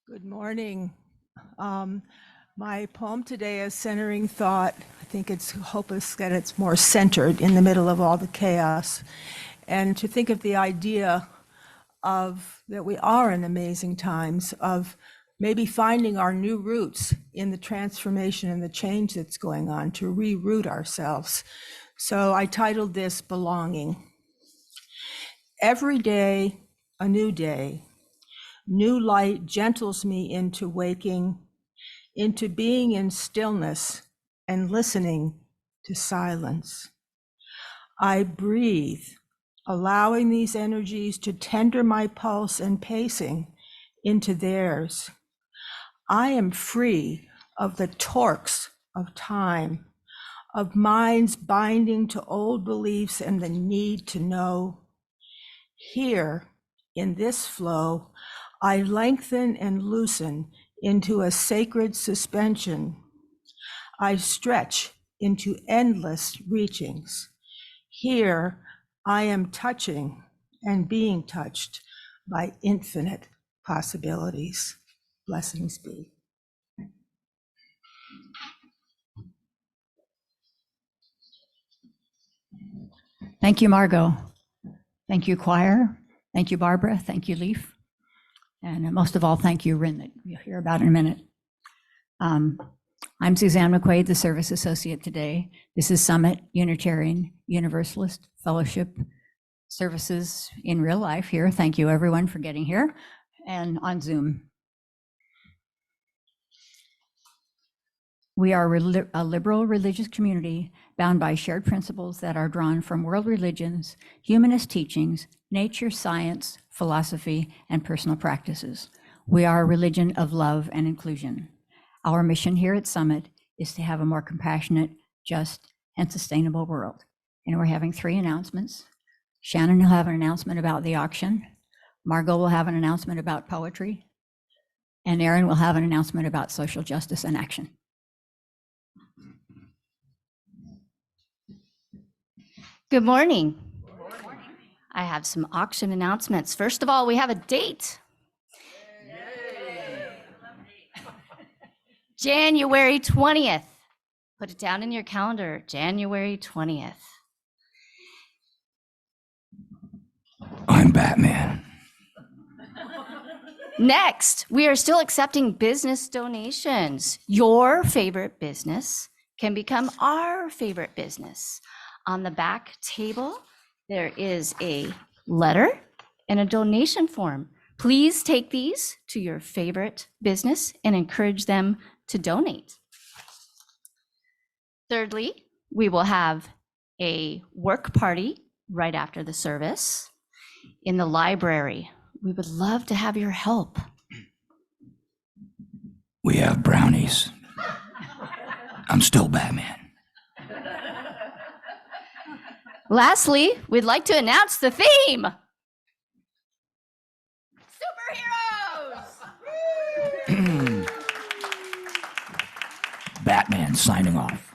Good morning. My poem today is Centering Thought. I think it's hopeless that it's more centered in the middle of all the chaos. And to think of the idea of that we are in amazing times of maybe finding our new roots in the transformation and the change that's going on, to reroot ourselves. So I titled this Belonging. Every day, a new day. New light gentles me into waking, into being in stillness and listening to silence. I breathe, allowing these energies to tender my pulse and pacing into theirs. I am free of the torques of time, of minds binding to old beliefs and the need to know. Here, in this flow, I lengthen and loosen into a sacred suspension. I stretch into endless reachings. Here, I am touching and being touched by infinite possibilities. Blessings be. Thank you, Margot. Thank you, choir. Thank you, Barbara. Thank you, Leaf. And most of all, thank you, Rin, that you'll hear about in a minute. I'm Suzanne McQuaid, the Service Associate today. This is Summit Unitarian Universalist Fellowship Services in real life here. Thank you, everyone, for getting here and on Zoom. We are a liberal religious community bound by shared principles that are drawn from world religions, humanist teachings, nature, science, philosophy, and personal practices. We are a religion of love and inclusion. Our mission here at Summit is to have a more compassionate, just, and sustainable world. And we're having 3 announcements. Shannon will have an announcement about the auction. Margot will have an announcement about poetry. And Erin will have an announcement about social justice and action. Good morning. I have some auction announcements. First of all, we have a date. Yay. January 20th. Put it down in your calendar, January 20th. I'm Batman. Next, we are still accepting business donations. Your favorite business can become our favorite business. On the back table, there is a letter and a donation form. Please take these to your favorite business and encourage them to donate. Thirdly, we will have a work party right after the service in the library. We would love to have your help. We have brownies. I'm still Batman. Lastly, we'd like to announce the theme. Superheroes! Batman signing off.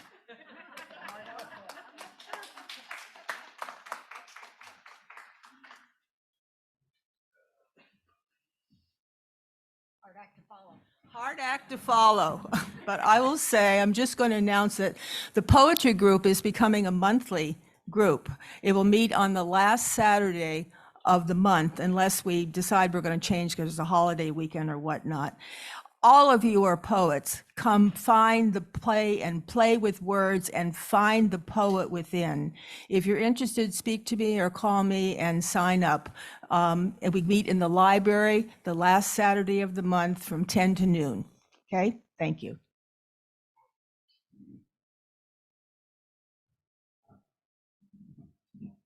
Hard act to follow, but I will say, I'm just going to announce that the poetry group is becoming a monthly group. It will meet on the last Saturday of the month, unless we decide we're going to change because it's a holiday weekend or whatnot. All of you are poets. Come find the play and play with words and find the poet within. If you're interested, speak to me or call me and sign up. And we meet in the library the last Saturday of the month from 10 to noon. Okay, thank you.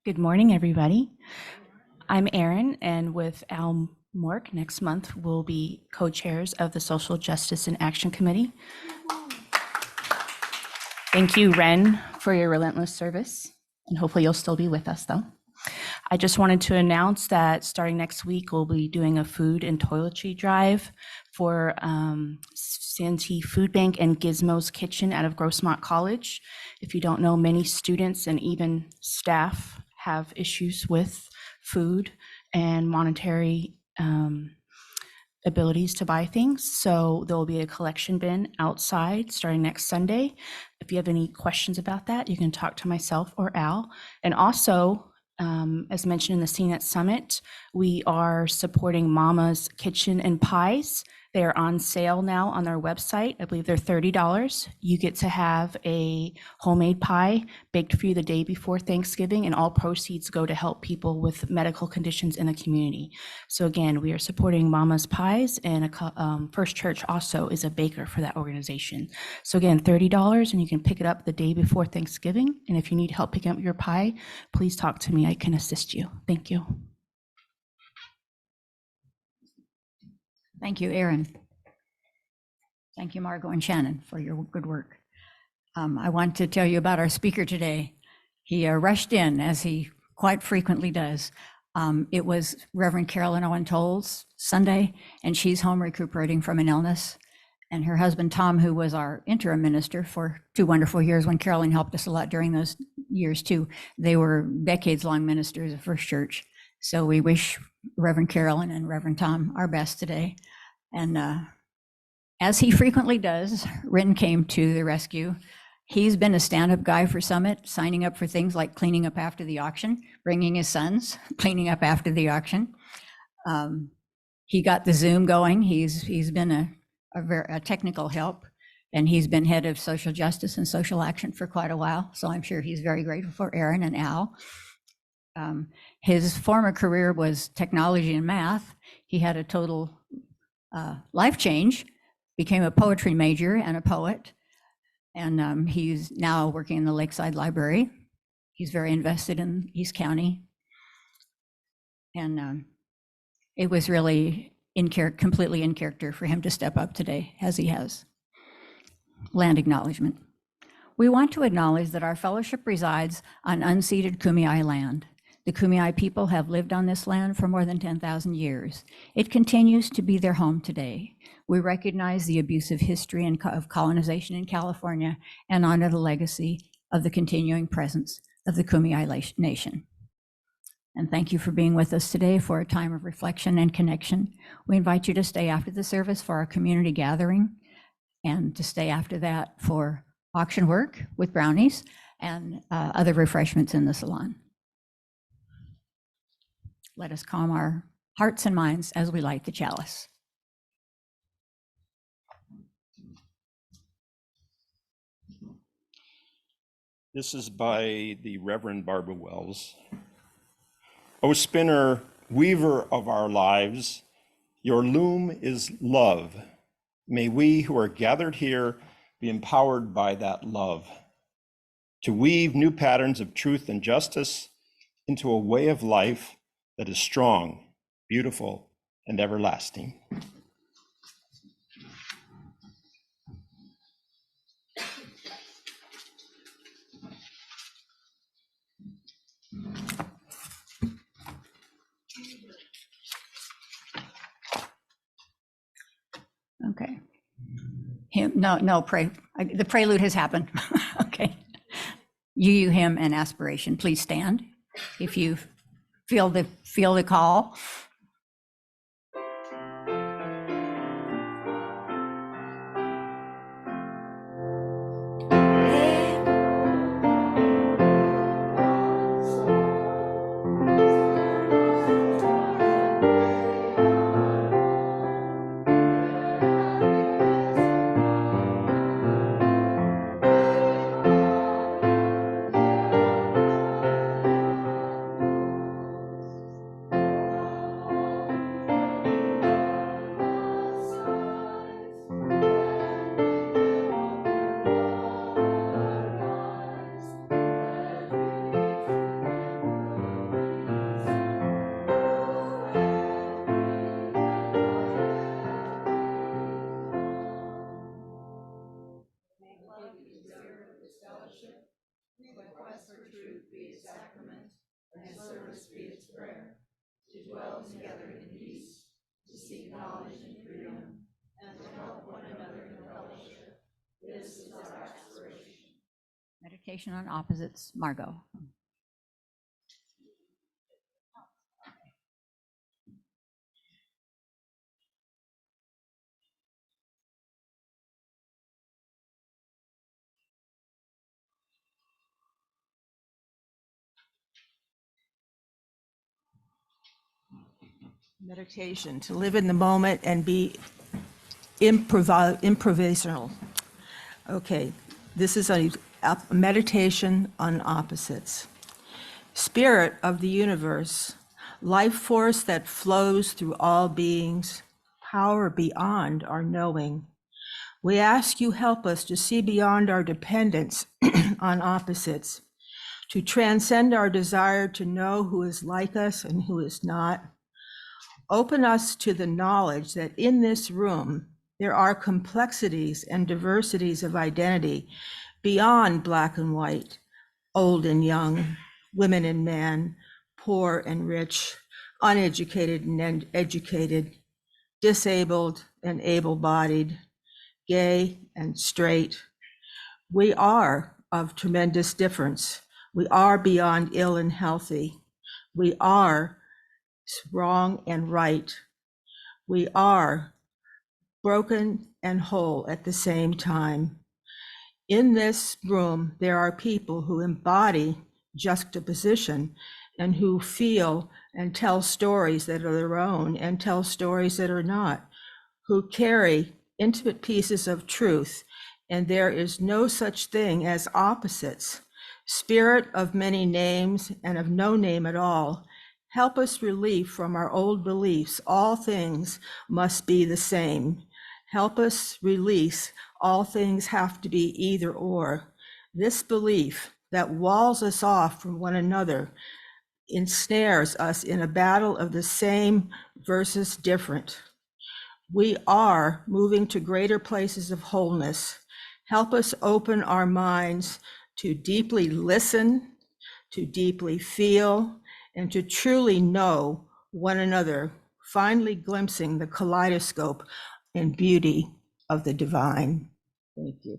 Good morning, everybody. I'm Erin, and with Al Mork, next month we'll be co-chairs of the Social Justice and Action Committee. Thank you, Ren, for your relentless service, and hopefully you'll still be with us, though. I just wanted to announce that starting next week, we'll be doing a food and toiletry drive for Santee Food Bank and Gizmo's Kitchen out of Grossmont College. If you don't know, many students and even staff have issues with food and monetary abilities to buy things. So there will be a collection bin outside starting next Sunday. If you have any questions about that, you can talk to myself or Al. And also, as mentioned in the CNET Summit, we are supporting Mama's Kitchen and Pies. They are on sale now on their website. I believe they're $30. You get to have a homemade pie baked for you the day before Thanksgiving, and all proceeds go to help people with medical conditions in the community. So again, we are supporting Mama's Pies, and First Church also is a baker for that organization. So again, $30, and you can pick it up the day before Thanksgiving. And if you need help picking up your pie, please talk to me. I can assist you. Thank you. Thank you, Erin. Thank you, Margot and Shannon, for your good work. I want to tell you about our speaker today. He rushed in, as he quite frequently does. It was Reverend Carolyn Owen Toll's Sunday, and she's home recuperating from an illness. And her husband, Tom, who was our interim minister for 2 wonderful years when Carolyn helped us a lot during those years too, they were decades-long ministers of First Church. So we wish Reverend Carolyn and Reverend Tom our best today. And as he frequently does, Rin came to the rescue. He's been a stand-up guy for Summit, signing up for things like cleaning up after the auction, bringing his sons, cleaning up after the auction. He got the Zoom going. He's been a technical help, and he's been head of social justice and social action for quite a while. So I'm sure he's very grateful for Erin and Al. His former career was technology and math. He had a total life change, became a poetry major and a poet. And he's now working in the Lakeside Library. He's very invested in East County. And it was really completely in character for him to step up today, as he has. Land acknowledgement. We want to acknowledge that our fellowship resides on unceded Kumeyaay land. The Kumeyaay people have lived on this land for more than 10,000 years. It continues to be their home today. We recognize the abusive history of colonization in California and honor the legacy of the continuing presence of the Kumeyaay Nation. And thank you for being with us today for a time of reflection and connection. We invite you to stay after the service for our community gathering, and to stay after that for auction work with brownies and other refreshments in the salon. Let us calm our hearts and minds as we light the chalice. This is by the Reverend Barbara Wells. O spinner, weaver of our lives, your loom is love. May we who are gathered here be empowered by that love to weave new patterns of truth and justice into a way of life that is strong, beautiful, and everlasting. Okay. The prelude has happened. Okay. You, him, and aspiration. Please stand if you feel the call. Meditation on opposites, Margot. Meditation, to live in the moment and be improvisational. Okay, this is a meditation on opposites. Spirit of the universe, life force that flows through all beings, power beyond our knowing. We ask you help us to see beyond our dependence on opposites, to transcend our desire to know who is like us and who is not. Open us to the knowledge that in this room, there are complexities and diversities of identity beyond black and white, old and young, women and men, poor and rich, uneducated and educated, disabled and able-bodied, gay and straight. We are of tremendous difference. We are beyond ill and healthy. We are wrong and right. We are broken and whole at the same time. In this room, there are people who embody juxtaposition and who feel and tell stories that are their own and tell stories that are not, who carry intimate pieces of truth, and there is no such thing as opposites. Spirit of many names and of no name at all, help us relieve from our old beliefs. All things must be the same. Help us release all things have to be either or. This belief that walls us off from one another ensnares us in a battle of the same versus different. We are moving to greater places of wholeness. Help us open our minds to deeply listen, to deeply feel, and to truly know one another, finally glimpsing the kaleidoscope and beauty of the divine. Thank you.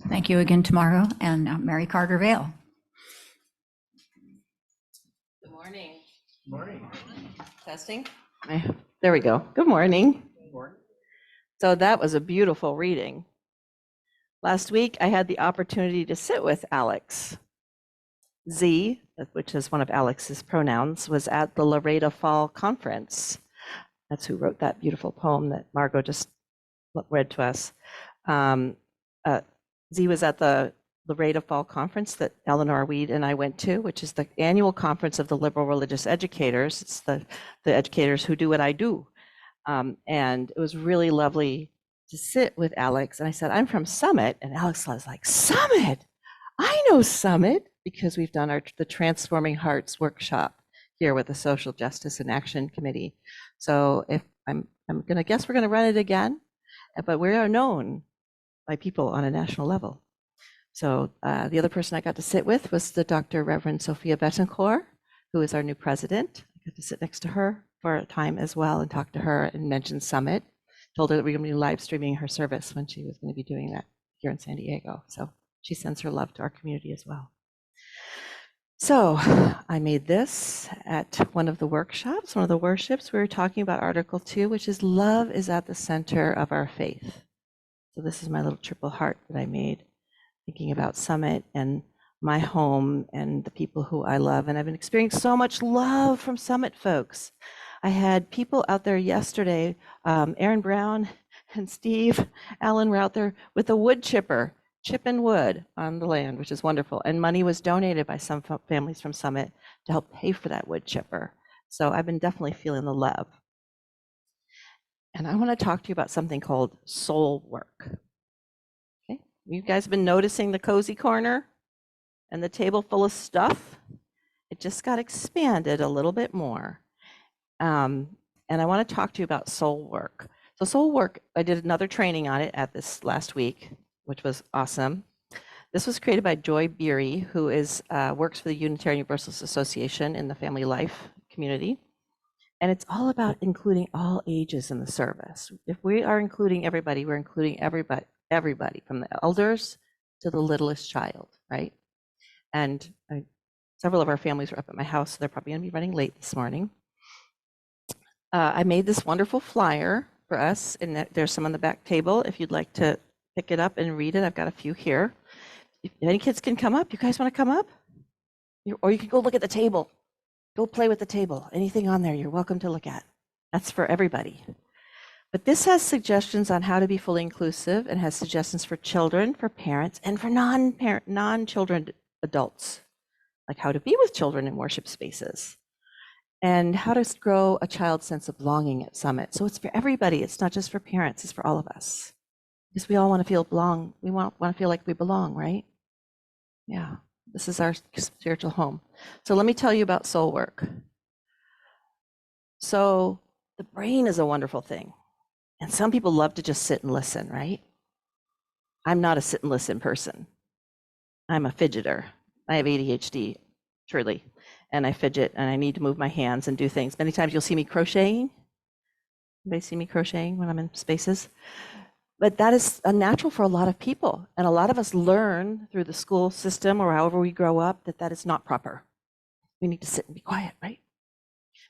Thank you again, Tamara, and Mary Carter Vale. Good morning. Good morning. Testing. There we go. Good morning. Good morning. So that was a beautiful reading. Last week, I had the opportunity to sit with Alex. Z, which is one of Alex's pronouns, was at the Loretta Fall Conference. That's who wrote that beautiful poem that Margot just read to us. Z was at the Loretta Fall Conference that Eleanor Weed and I went to, which is the annual conference of the liberal religious educators. It's the educators who do what I do. And it was really lovely to sit with Alex. And I said, I'm from Summit. And Alex was like, Summit? I know Summit, because we've done the Transforming Hearts workshop here with the Social Justice and Action Committee. So if I'm going to guess we're going to run it again, but we are known by people on a national level. So the other person I got to sit with was the Dr. Reverend Sophia Betancourt, who is our new president. I got to sit next to her for a time as well and talk to her and mention Summit. Told her that we were going to be live streaming her service when she was going to be doing that here in San Diego. So she sends her love to our community as well. So I made this at one of the workshops, one of the worships. We were talking about Article 2, which is love is at the center of our faith. So this is my little triple heart that I made, thinking about Summit and my home and the people who I love. And I've been experiencing so much love from Summit folks. I had people out there yesterday, Aaron Brown and Steve Allen were out there with a wood chipper, chipping wood on the land, which is wonderful. And money was donated by some families from Summit to help pay for that wood chipper. So I've been definitely feeling the love. And I want to talk to you about something called soul work. Okay, you guys have been noticing the cozy corner and the table full of stuff? It just got expanded a little bit more. And I want to talk to you about soul work. So soul work, I did another training on it at this last week, which was awesome. This was created by Joy Beery, who is works for the Unitarian Universalist Association in the family life community. And it's all about including all ages in the service. If we are including everybody, we're including everybody from the elders to the littlest child, right? And several of our families were up at my house, so they're probably going to be running late this morning. I made this wonderful flyer for us, and there's some on the back table if you'd like to pick it up and read it. I've got a few here. if any kids can come up, you guys want to come up? Or you can go look at the table. Go play with the table. Anything on there, you're welcome to look at. That's for everybody. But this has suggestions on how to be fully inclusive and has suggestions for children, for parents, and for non-children adults, like how to be with children in worship spaces and how to grow a child's sense of belonging at Summit. So it's for everybody. It's not just for parents, it's for all of us. Because we all want to feel belong. We want to feel like we belong, right? Yeah, this is our spiritual home. So let me tell you about soul work. So the brain is a wonderful thing. And some people love to just sit and listen, right? I'm not a sit and listen person. I'm a fidgeter. I have ADHD, truly. And I fidget and I need to move my hands and do things. Many times you'll see me crocheting. Anybody see me crocheting when I'm in spaces? But that is unnatural for a lot of people. And a lot of us learn through the school system or however we grow up that that is not proper. We need to sit and be quiet, right?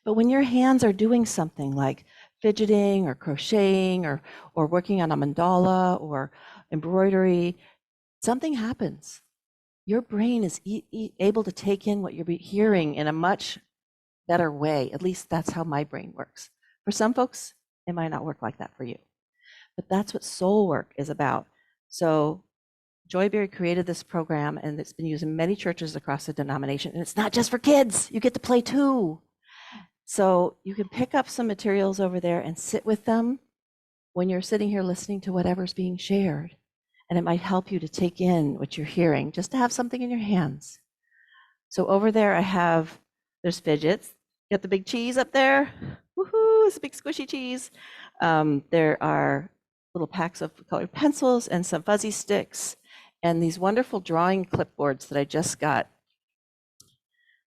But when your hands are doing something like fidgeting or crocheting or working on a mandala or embroidery, something happens. Your brain is able to take in what you're hearing in a much better way. At least that's how my brain works. For some folks, it might not work like that for you. But that's what soul work is about. So Joyberry created this program and it's been used in many churches across the denomination. And it's not just for kids, you get to play too. So you can pick up some materials over there and sit with them when you're sitting here listening to whatever's being shared. And it might help you to take in what you're hearing, just to have something in your hands. So over there there's fidgets. Got the big cheese up there. Woohoo, it's a big squishy cheese. There are little packs of colored pencils and some fuzzy sticks and these wonderful drawing clipboards that I just got.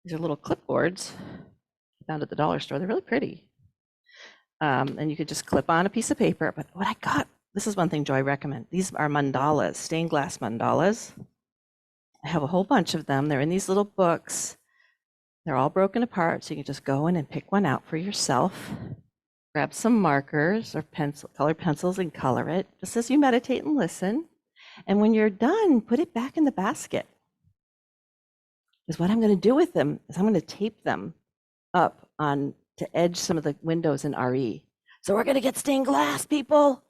These are little clipboards found at the dollar store. They're really pretty. And you could just clip on a piece of paper. But what I got, this is one thing Joy recommend. These are mandalas, stained glass mandalas. I have a whole bunch of them. They're in these little books. They're all broken apart, so you can just go in and pick one out for yourself. Grab some markers or colored pencils and color it, just as you meditate and listen. And when you're done, put it back in the basket. Because what I'm going to do with them is I'm going to tape them up on to edge some of the windows in RE. So we're going to get stained glass, people.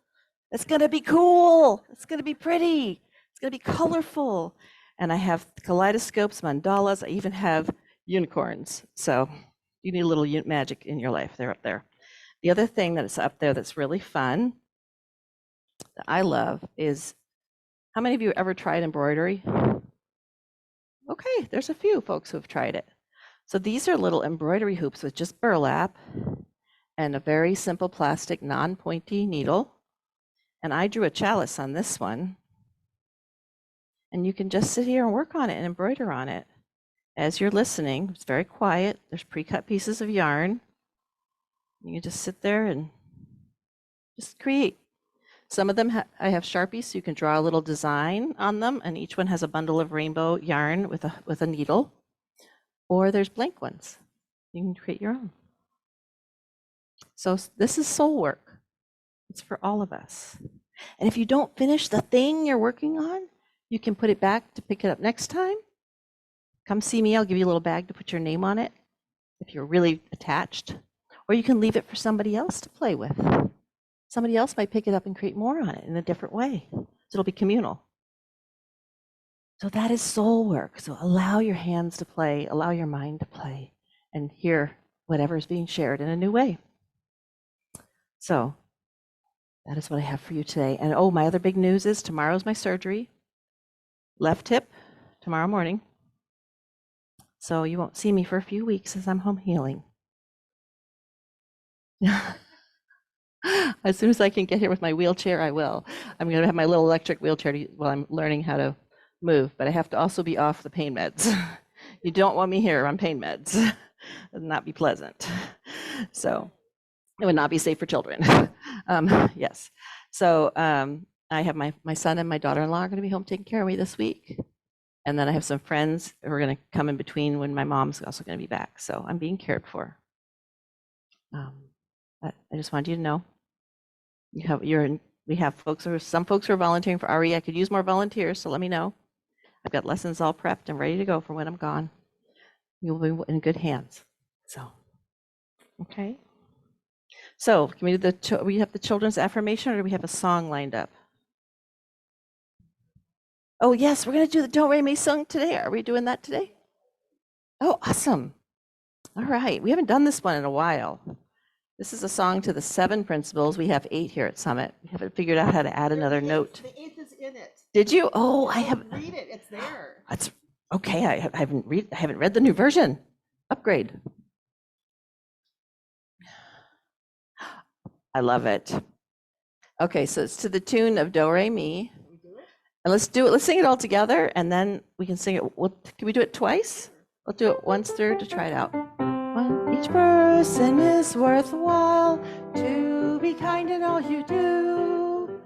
It's going to be cool. It's going to be pretty. It's going to be colorful. And I have kaleidoscopes, mandalas. I even have unicorns. So you need a little magic in your life. They're up there. The other thing that is up there that's really fun, that I love, is how many of you ever tried embroidery? Okay, there's a few folks who have tried it. So these are little embroidery hoops with just burlap and a very simple plastic non-pointy needle. And I drew a chalice on this one. And you can just sit here and work on it and embroider on it. As you're listening, it's very quiet. There's pre-cut pieces of yarn. You can just sit there and just create. Some of them I have Sharpies, so you can draw a little design on them, and each one has a bundle of rainbow yarn with a needle. Or there's blank ones. You can create your own. So this is soul work. It's for all of us. And if you don't finish the thing you're working on, you can put it back to pick it up next time. Come see me. I'll give you a little bag to put your name on it if you're really attached. Or you can leave it for somebody else to play with. Somebody else might pick it up and create more on it in a different way. So it'll be communal. So that is soul work. So allow your hands to play, allow your mind to play, and hear whatever is being shared in a new way. So that is what I have for you today. And oh, my other big news is tomorrow's my surgery. Left hip, tomorrow morning. So you won't see me for a few weeks as I'm home healing. As soon as I can get here with my wheelchair, I will. I'm going to have my little electric wheelchair while I'm learning how to move, but I have to also be off the pain meds. You don't want me here on pain meds. It would not be pleasant. So it would not be safe for children. Yes. So I have my son and my daughter-in-law are going to be home taking care of me this week. And then I have some friends who are going to come in between when my mom's also going to be back. So I'm being cared for. But I just wanted you to know. We have folks some folks who are volunteering for RE. I could use more volunteers, so let me know. I've got lessons all prepped and ready to go for when I'm gone. You'll be in good hands. So, okay. So can we do we have the children's affirmation, or do we have a song lined up? Oh yes, we're gonna do the Do Re Mi song today. Are we doing that today? Oh, awesome. All right, we haven't done this one in a while. This is a song to the 7 principles. We have 8 here at Summit. We haven't figured out how to add another note. The 8th is in it. Did you? Oh, I have. Read it, it's there. That's okay. I haven't read the new version. Upgrade. I love it. Okay, so it's to the tune of Do Re Mi. And let's do it. Let's sing it all together, and then we can sing it. Can we do it twice? We'll do it once through to try it out. 1, each person is worthwhile, 2, be kind in all you do,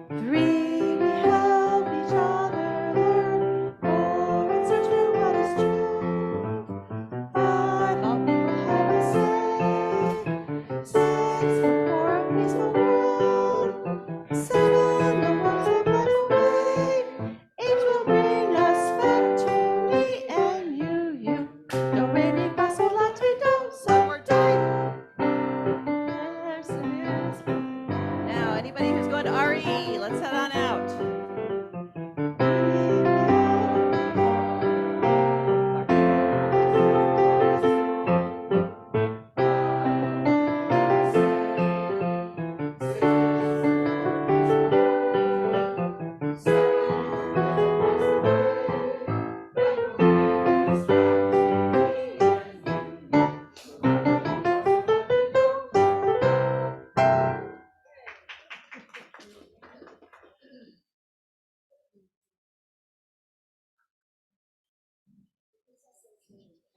3, we help each other learn, 4, it's search for what is true, 5, all people have a say, 6, for a peaceful world, 7, the world's a black away, 8 will bring us back to me and you. Do re mi fa sol la ti do. So we're done. Now, anybody who's going to RE, let's head on out.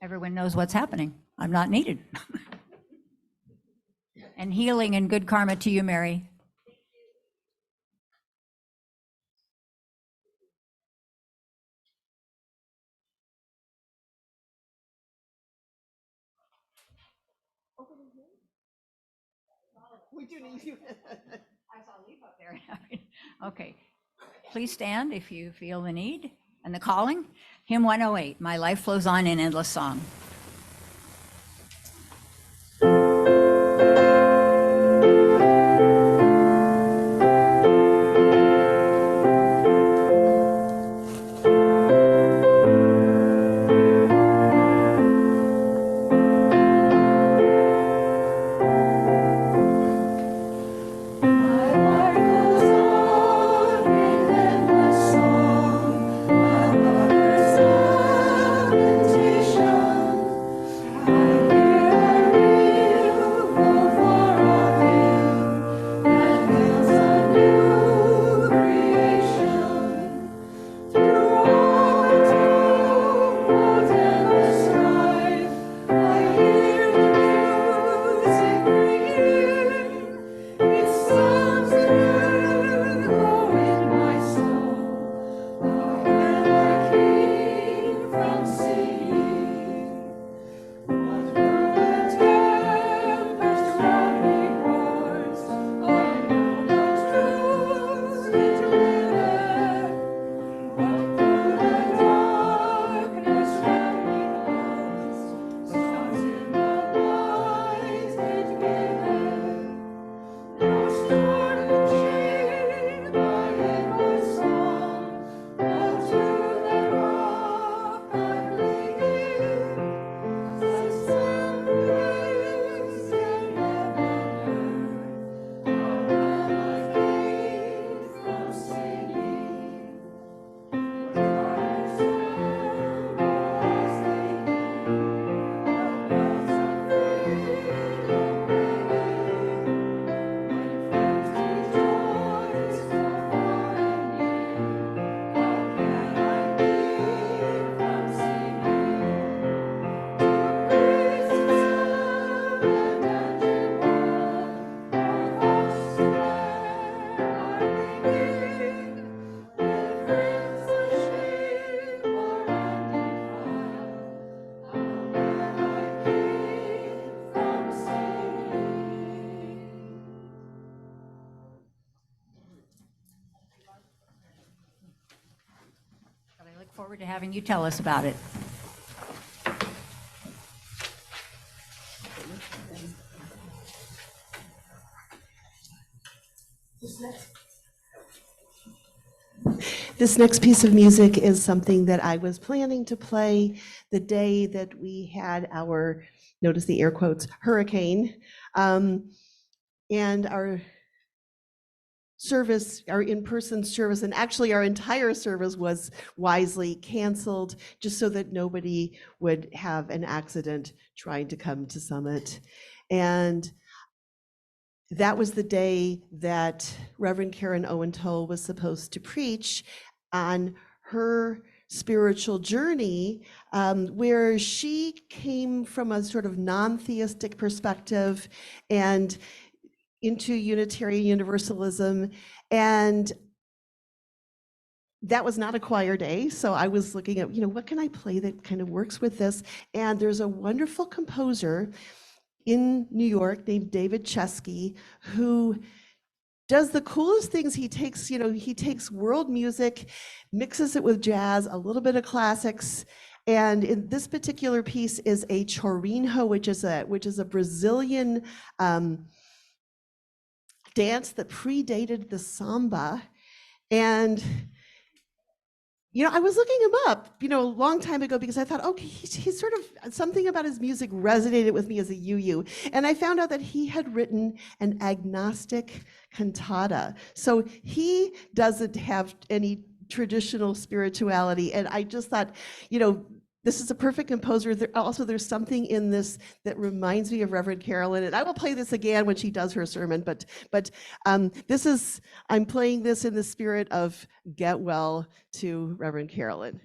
Everyone knows what's happening. I'm not needed. And healing and good karma to you, Mary. We do need you. I saw a leaf up there. Okay, please stand if you feel the need and the calling. Hymn 108, My Life Flows On in Endless Song. Song, my lover's lamentation. Look forward to having you tell us about it. This next piece of music is something that I was planning to play the day that we had our, notice the air quotes, hurricane. And our service, our in-person service, and actually our entire service was wisely canceled just so that nobody would have an accident trying to come to Summit. And that was the day that Reverend Karen Owen-Toll was supposed to preach on her spiritual journey, where she came from a sort of non-theistic perspective and into Unitarian Universalism. And that was not a choir day. So I was looking at, what can I play that kind of works with this? And there's a wonderful composer in New York named David Chesky, who does the coolest things. He takes world music, mixes it with jazz, a little bit of classics. And in this particular piece is a chorinho, which is a Brazilian dance that predated the samba. And I was looking him up, a long time ago because I thought, okay, he's sort of, something about his music resonated with me as a UU. And I found out that he had written an agnostic cantata. So he doesn't have any traditional spirituality. And I just thought, this is a perfect composer. There's something in this that reminds me of Reverend Carolyn, and I will play this again when she does her sermon. But I'm playing this in the spirit of Get Well to Reverend Carolyn.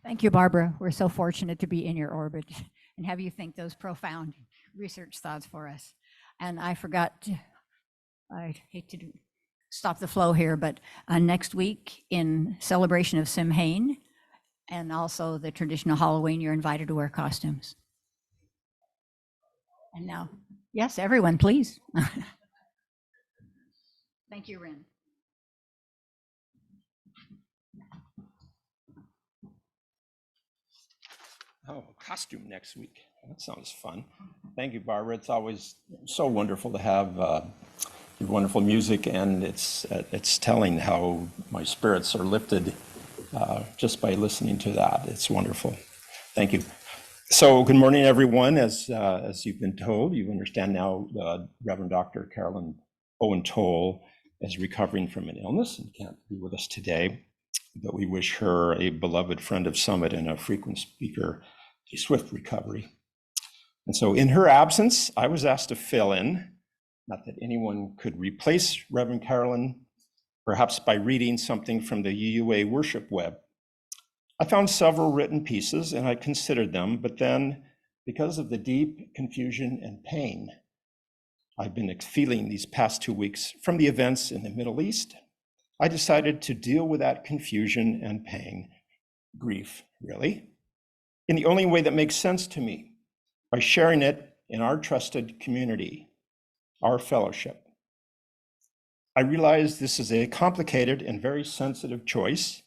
Thank you, Barbara. We're so fortunate to be in your orbit and have you think those profound research thoughts for us. And I hate to stop the flow here, but next week in celebration of Samhain and also the traditional Halloween, you're invited to wear costumes. And now, yes, everyone, please. Thank you, Ren. Oh, costume next week. That sounds fun. Thank you, Barbara. It's always so wonderful to have your wonderful music, and it's telling how my spirits are lifted just by listening to that. It's wonderful. Thank you. So, good morning, everyone. As you've been told, you understand now Reverend Dr. Carolyn Owen Toll is recovering from an illness and can't be with us today. But we wish her, a beloved friend of Summit and a frequent speaker, a swift recovery. And so in her absence, I was asked to fill in, not that anyone could replace Reverend Carolyn, perhaps by reading something from the UUA worship web. I found several written pieces and I considered them, but then because of the deep confusion and pain I've been feeling these past 2 weeks from the events in the Middle East, I decided to deal with that confusion and pain, grief, really, in the only way that makes sense to me, by sharing it in our trusted community, our fellowship. I realize this is a complicated and very sensitive choice.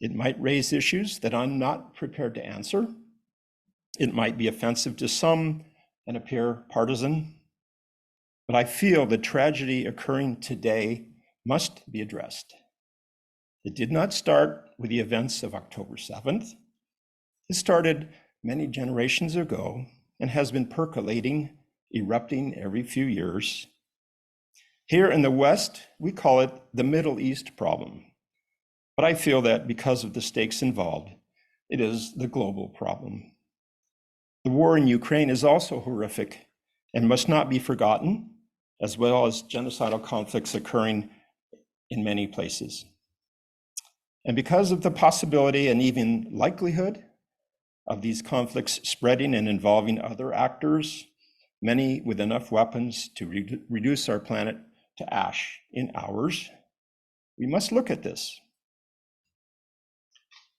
It might raise issues that I'm not prepared to answer. It might be offensive to some and appear partisan, but I feel the tragedy occurring today must be addressed. It did not start with the events of October 7th. It started many generations ago and has been percolating, erupting every few years. Here in the West, we call it the Middle East problem. But I feel that because of the stakes involved, it is the global problem. The war in Ukraine is also horrific and must not be forgotten, as well as genocidal conflicts occurring in many places. And because of the possibility and even likelihood of these conflicts spreading and involving other actors, many with enough weapons to reduce our planet to ash in hours, we must look at this.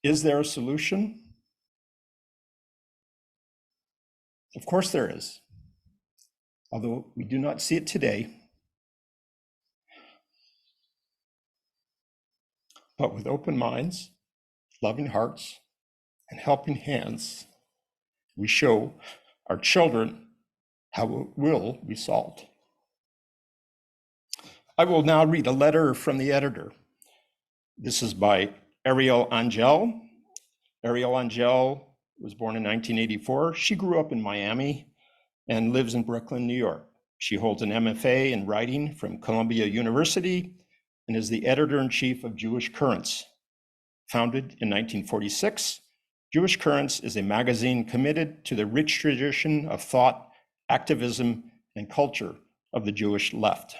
Is there a solution? Of course there is, although we do not see it today. But with open minds, loving hearts, and helping hands, we show our children how it will be solved. I will now read a letter from the editor. This is by Arielle Angel. Arielle Angel was born in 1984. She grew up in Miami and lives in Brooklyn, New York. She holds an MFA in writing from Columbia University and is the editor-in-chief of Jewish Currents. Founded in 1946, Jewish Currents is a magazine committed to the rich tradition of thought, activism, and culture of the Jewish left.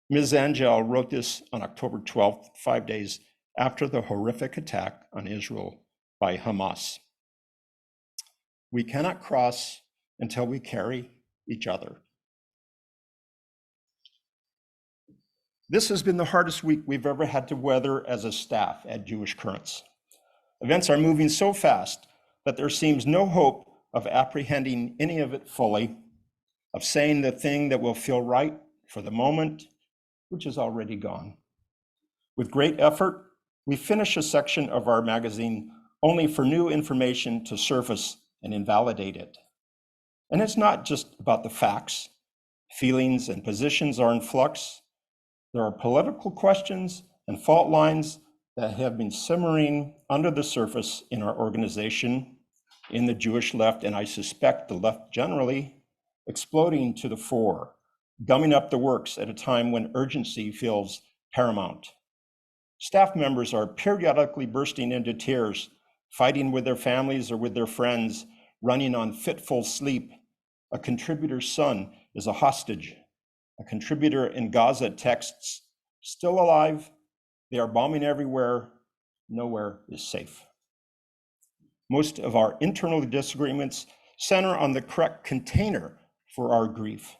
Ms. Angel wrote this on October 12th, 5 days after the horrific attack on Israel by Hamas. We cannot cross until we carry each other. This has been the hardest week we've ever had to weather as a staff at Jewish Currents. Events are moving so fast that there seems no hope of apprehending any of it fully, of saying the thing that will feel right for the moment, which is already gone. With great effort, we finish a section of our magazine only for new information to surface and invalidate it. And it's not just about the facts. Feelings and positions are in flux. There are political questions and fault lines that have been simmering under the surface in our organization, in the Jewish left, and I suspect the left generally, exploding to the fore, gumming up the works at a time when urgency feels paramount. Staff members are periodically bursting into tears, fighting with their families or with their friends, running on fitful sleep. A contributor's son is a hostage. A contributor in Gaza texts, "Still alive, they are bombing everywhere, nowhere is safe." Most of our internal disagreements center on the correct container for our grief.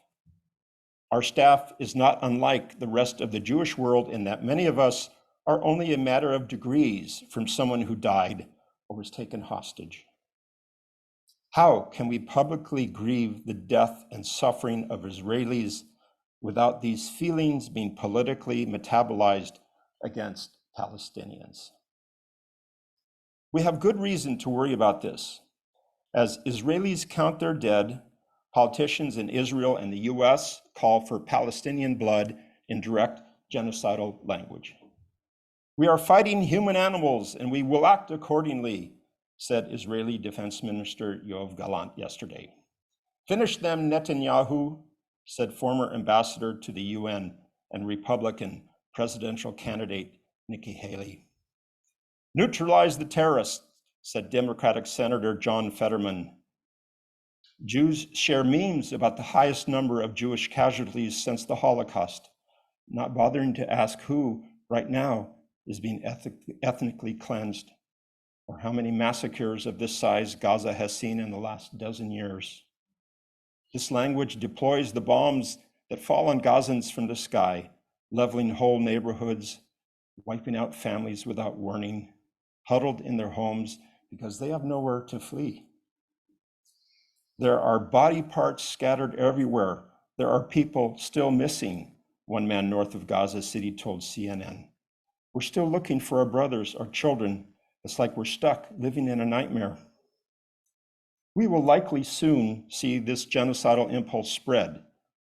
Our staff is not unlike the rest of the Jewish world in that many of us are only a matter of degrees from someone who died or was taken hostage. How can we publicly grieve the death and suffering of Israelis without these feelings being politically metabolized against Palestinians. We have good reason to worry about this. As Israelis count their dead, politicians in Israel and the US call for Palestinian blood in direct genocidal language. We are fighting human animals and we will act accordingly, said Israeli Defense Minister Yoav Gallant yesterday. Finish them, Netanyahu, said former ambassador to the UN and Republican presidential candidate Nikki Haley. Neutralize the terrorists, said Democratic Senator John Fetterman. Jews share memes about the highest number of Jewish casualties since the Holocaust, not bothering to ask who, right now, is being ethnically cleansed, or how many massacres of this size Gaza has seen in the last dozen years. This language deploys the bombs that fall on Gazans from the sky, leveling whole neighborhoods, wiping out families without warning, huddled in their homes because they have nowhere to flee. There are body parts scattered everywhere. There are people still missing, one man north of Gaza City told CNN. We're still looking for our brothers, our children. It's like we're stuck living in a nightmare. We will likely soon see this genocidal impulse spread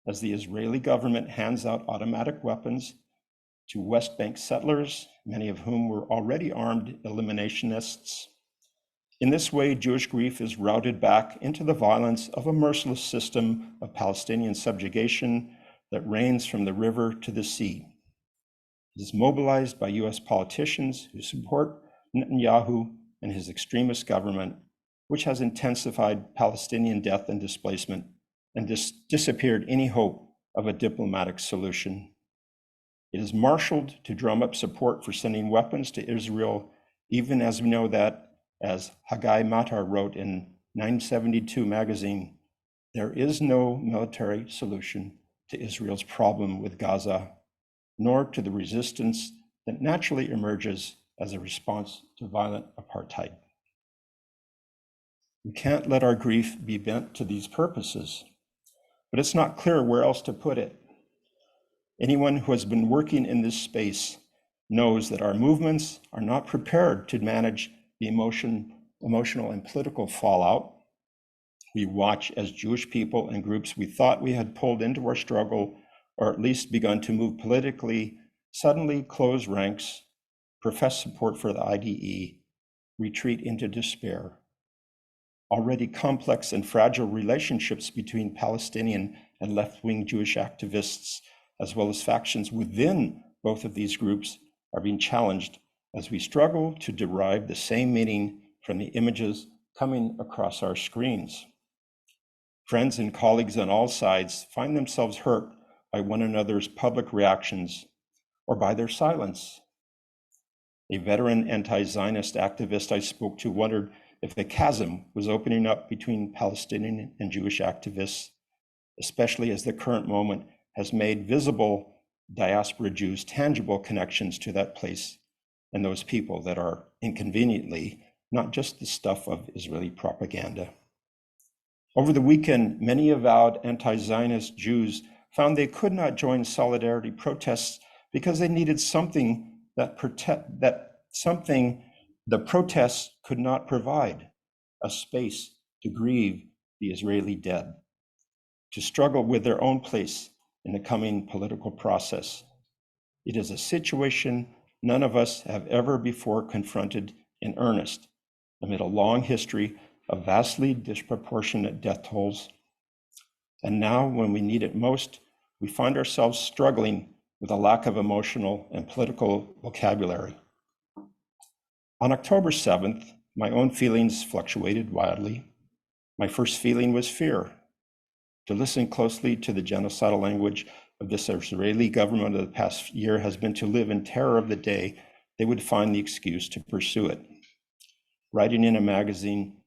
as the Israeli government hands out automatic weapons to West Bank settlers, many of whom were already armed eliminationists. In this way, Jewish grief is routed back into the violence of a merciless system of Palestinian subjugation that reigns from the river to the sea. It is mobilized by US politicians who support Netanyahu and his extremist government, which has intensified Palestinian death and displacement and disappeared any hope of a diplomatic solution. It is marshaled to drum up support for sending weapons to Israel, even as we know that, as Haggai Matar wrote in 972 magazine, there is no military solution to Israel's problem with Gaza, nor to the resistance that naturally emerges as a response to violent apartheid. We can't let our grief be bent to these purposes, but it's not clear where else to put it. Anyone who has been working in this space knows that our movements are not prepared to manage the emotional and political fallout. We watch as Jewish people and groups we thought we had pulled into our struggle, or at least begun to move politically, suddenly close ranks, profess support for the IDE, retreat into despair. Already complex and fragile relationships between Palestinian and left-wing Jewish activists, as well as factions within both of these groups, are being challenged as we struggle to derive the same meaning from the images coming across our screens. Friends and colleagues on all sides find themselves hurt by one another's public reactions or by their silence. A veteran anti-Zionist activist I spoke to wondered if a chasm was opening up between Palestinian and Jewish activists, especially as the current moment has made visible diaspora Jews' tangible connections to that place and those people that are inconveniently not just the stuff of Israeli propaganda. Over the weekend, many avowed anti-Zionist Jews found they could not join solidarity protests because they needed something the protests could not provide, a space to grieve the Israeli dead, to struggle with their own place in the coming political process. It is a situation none of us have ever before confronted in earnest amid a long history of vastly disproportionate death tolls. And now, when we need it most, we find ourselves struggling with a lack of emotional and political vocabulary. On October 7th, my own feelings fluctuated wildly. My first feeling was fear. To listen closely to the genocidal language of this Israeli government of the past year has been to live in terror of the day they would find the excuse to pursue it. Writing in a magazine,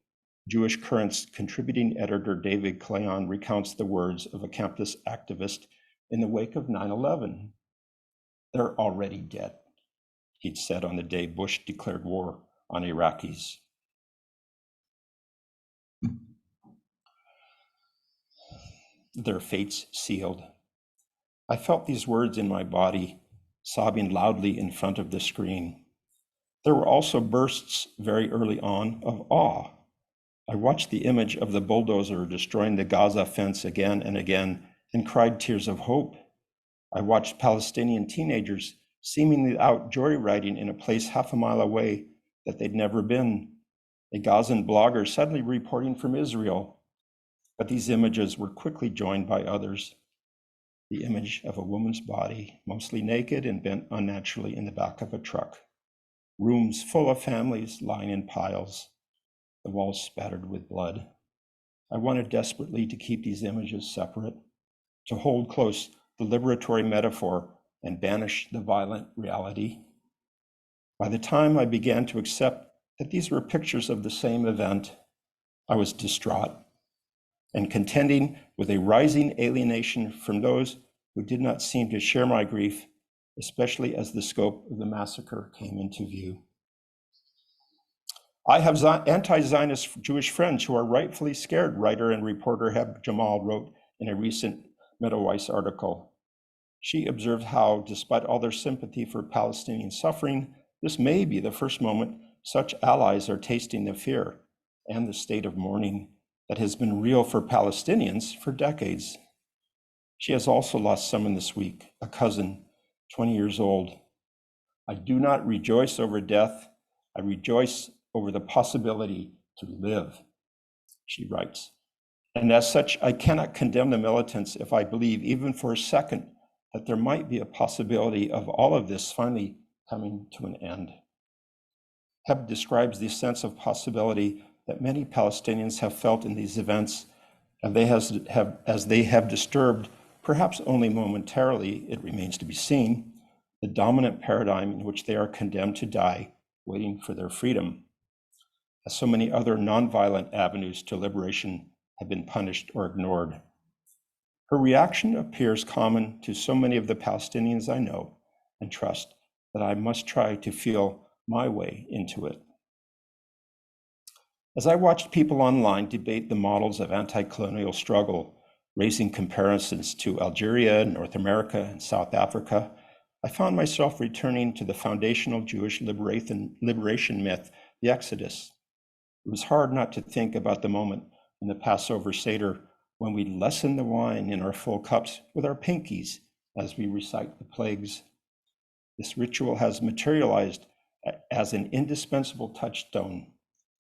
Jewish Currents contributing editor David Kleon recounts the words of a campus activist in the wake of 9/11. They're already dead, he'd said on the day Bush declared war on Iraqis. Their fates sealed. I felt these words in my body, sobbing loudly in front of the screen. There were also bursts very early on of awe. I watched the image of the bulldozer destroying the Gaza fence again and again and cried tears of hope. I watched Palestinian teenagers seemingly out joyriding in a place half a mile away that they'd never been. A Gazan blogger suddenly reporting from Israel. But these images were quickly joined by others. The image of a woman's body, mostly naked and bent unnaturally in the back of a truck. Rooms full of families lying in piles, the walls spattered with blood. I wanted desperately to keep these images separate, to hold close the liberatory metaphor and banish the violent reality. By the time I began to accept that these were pictures of the same event, I was distraught and contending with a rising alienation from those who did not seem to share my grief, especially as the scope of the massacre came into view. I have anti-Zionist Jewish friends who are rightfully scared, writer and reporter Heb Jamal wrote in a recent Meadoweiss article. She observed how, despite all their sympathy for Palestinian suffering, this may be the first moment such allies are tasting the fear and the state of mourning that has been real for Palestinians for decades. She has also lost someone this week, a cousin, 20 years old. I do not rejoice over death. I rejoice over the possibility to live, she writes. And as such, I cannot condemn the militants if I believe, even for a second, that there might be a possibility of all of this finally coming to an end. Heb describes the sense of possibility that many Palestinians have felt in these events, and as they have disturbed, perhaps only momentarily, it remains to be seen, the dominant paradigm in which they are condemned to die, waiting for their freedom, as so many other nonviolent avenues to liberation have been punished or ignored. Her reaction appears common to so many of the Palestinians I know and trust that I must try to feel my way into it. As I watched people online debate the models of anti-colonial struggle, raising comparisons to Algeria, North America, and South Africa, I found myself returning to the foundational Jewish liberation myth, the Exodus. It was hard not to think about the moment in the Passover Seder when we lessen the wine in our full cups with our pinkies as we recite the plagues. This ritual has materialized as an indispensable touchstone,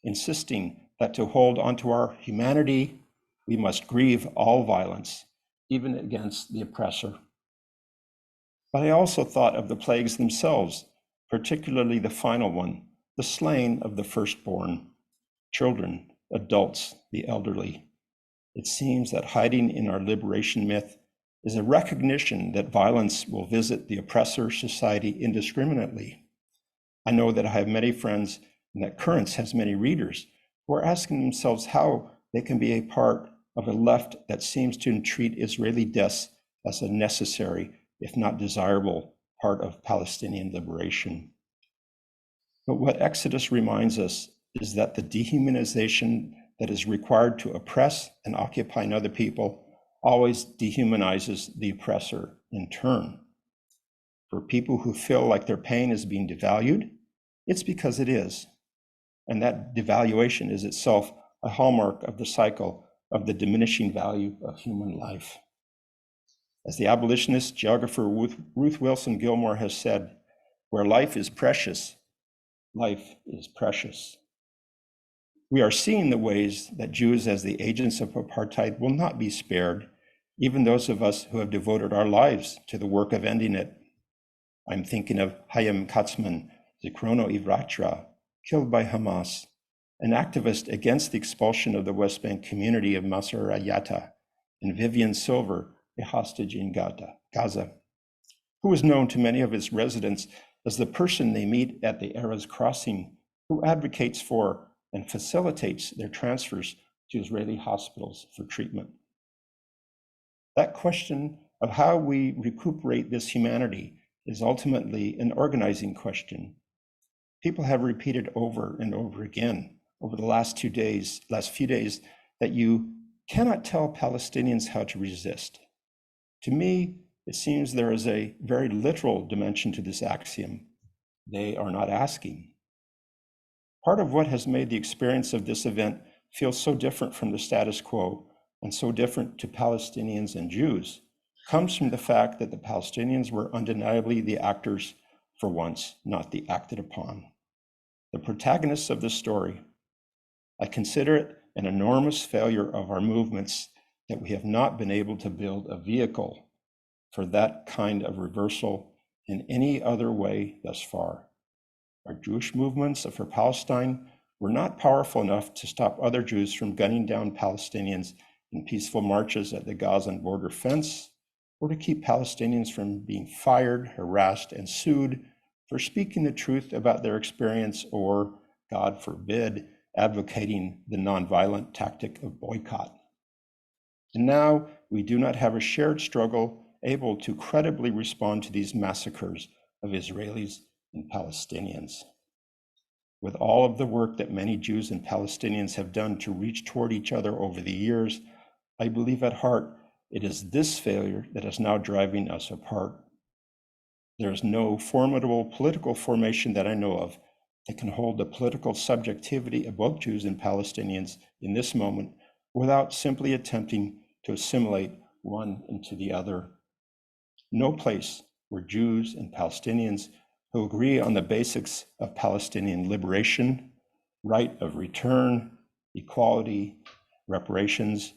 insisting that to hold onto our humanity, we must grieve all violence, even against the oppressor. But I also thought of the plagues themselves, particularly the final one, the slaying of the firstborn, children, adults, the elderly. It seems that hiding in our liberation myth is a recognition that violence will visit the oppressor society indiscriminately. I know that I have many friends and that Currents has many readers who are asking themselves how they can be a part of a left that seems to treat Israeli deaths as a necessary, if not desirable, part of Palestinian liberation. But what Exodus reminds us is that the dehumanization that is required to oppress and occupy another people always dehumanizes the oppressor in turn. For people who feel like their pain is being devalued, it's because it is. And that devaluation is itself a hallmark of the cycle of the diminishing value of human life. As the abolitionist geographer Ruth Wilson Gilmore has said, where life is precious, life is precious. We are seeing the ways that Jews as the agents of apartheid will not be spared, even those of us who have devoted our lives to the work of ending it. I'm thinking of Hayam Katzman, Zikrono Ivratra, killed by Hamas, an activist against the expulsion of the West Bank community of Masr Yatta, and Vivian Silver, a hostage in Gaza, who was known to many of its residents as the person they meet at the Erez crossing, who advocates for and facilitates their transfers to Israeli hospitals for treatment. That question of how we recuperate this humanity is ultimately an organizing question. People have repeated over and over again over the last few days, that you cannot tell Palestinians how to resist. To me, it seems there is a very literal dimension to this axiom. They are not asking. Part of what has made the experience of this event feel so different from the status quo and so different to Palestinians and Jews comes from the fact that the Palestinians were undeniably the actors for once, not the acted upon. The protagonists of this story. I consider it an enormous failure of our movements that we have not been able to build a vehicle for that kind of reversal in any other way thus far. Our Jewish movements for Palestine were not powerful enough to stop other Jews from gunning down Palestinians in peaceful marches at the Gaza border fence, or to keep Palestinians from being fired, harassed, and sued for speaking the truth about their experience or, God forbid, advocating the nonviolent tactic of boycott. And now we do not have a shared struggle able to credibly respond to these massacres of Israelis and Palestinians. With all of the work that many Jews and Palestinians have done to reach toward each other over the years, I believe at heart it is this failure that is now driving us apart. There is no formidable political formation that I know of that can hold the political subjectivity of both Jews and Palestinians in this moment without simply attempting to assimilate one into the other. No place where Jews and Palestinians who agree on the basics of Palestinian liberation, right of return, equality, reparations,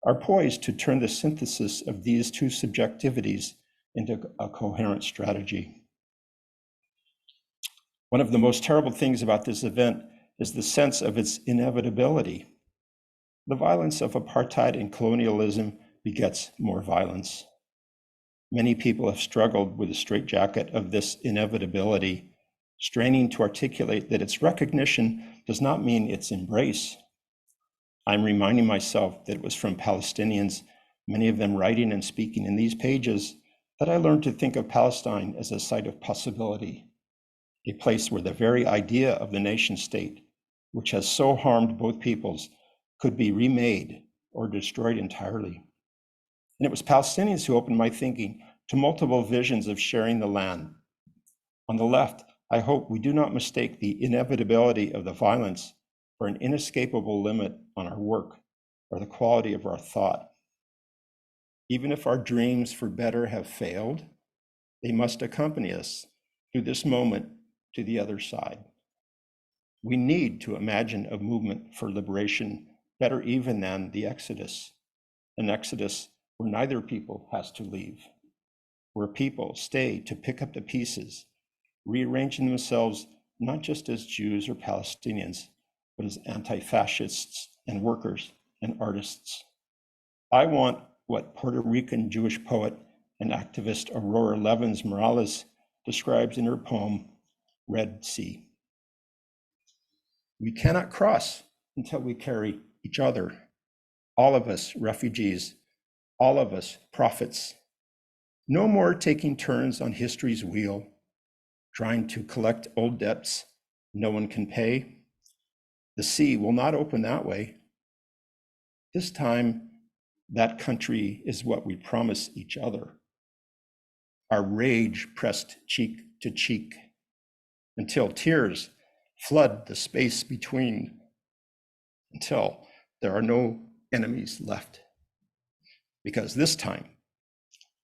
are poised to turn the synthesis of these two subjectivities into a coherent strategy. One of the most terrible things about this event is the sense of its inevitability. The violence of apartheid and colonialism begets more violence. Many people have struggled with the straitjacket of this inevitability, straining to articulate that its recognition does not mean its embrace. I'm reminding myself that it was from Palestinians, many of them writing and speaking in these pages, that I learned to think of Palestine as a site of possibility, a place where the very idea of the nation state, which has so harmed both peoples, could be remade or destroyed entirely. And it was Palestinians who opened my thinking to multiple visions of sharing the land. On the left, I hope we do not mistake the inevitability of the violence for an inescapable limit on our work or the quality of our thought. Even if our dreams for better have failed, they must accompany us through this moment to the other side. We need to imagine a movement for liberation better even than the Exodus, an Exodus where neither people has to leave, where people stay to pick up the pieces, rearranging themselves not just as Jews or Palestinians, but as anti-fascists and workers and artists. I want what Puerto Rican Jewish poet and activist Aurora Levins Morales describes in her poem, Red Sea. We cannot cross until we carry each other, all of us refugees, all of us prophets. No more taking turns on history's wheel, trying to collect old debts no one can pay. The sea will not open that way. This time, that country is what we promise each other. Our rage pressed cheek to cheek until tears flood the space between, until there are no enemies left. Because this time,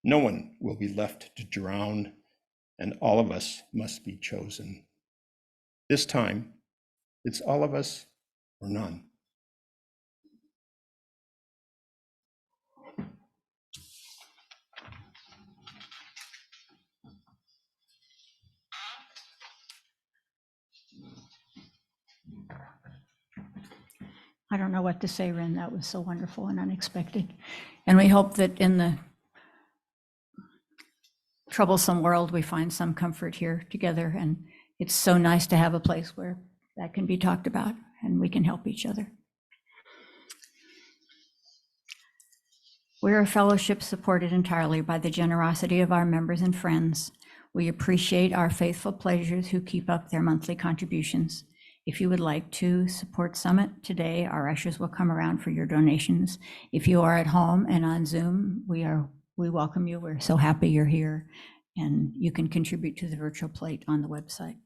no one will be left to drown, and all of us must be chosen. This time, it's all of us or none. I don't know what to say, Ren. That was so wonderful and unexpected. And we hope that in the troublesome world, we find some comfort here together. And it's so nice to have a place where that can be talked about and we can help each other. We're a fellowship supported entirely by the generosity of our members and friends. We appreciate our faithful pledgers who keep up their monthly contributions. If you would like to support Summit today, our ushers will come around for your donations. If you are at home and on Zoom, we are we welcome you. We're so happy you're here, and you can contribute to the virtual plate on the website.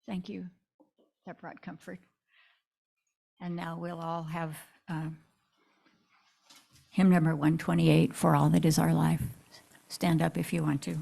Thank you. That brought comfort. And now we'll all have hymn number 128, For All That Is Our Life. Stand up if you want to.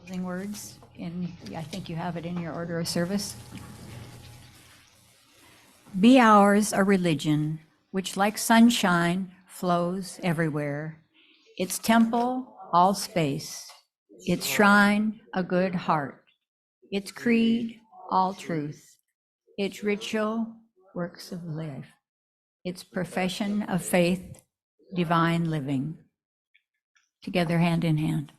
Closing words, I think you have it in your order of service. Be ours a religion which like sunshine flows everywhere, its temple all space, its shrine a good heart, its creed all truth, its ritual works of life, its profession of faith, divine living. Together, hand in hand.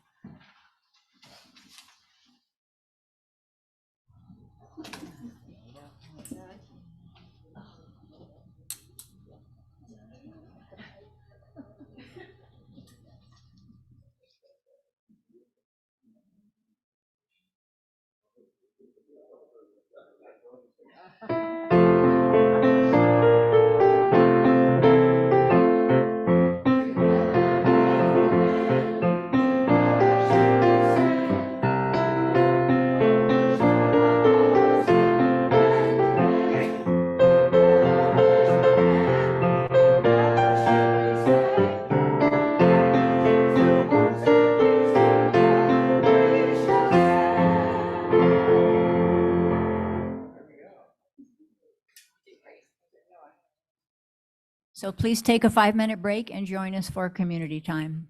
So please take a 5-minute break and join us for community time.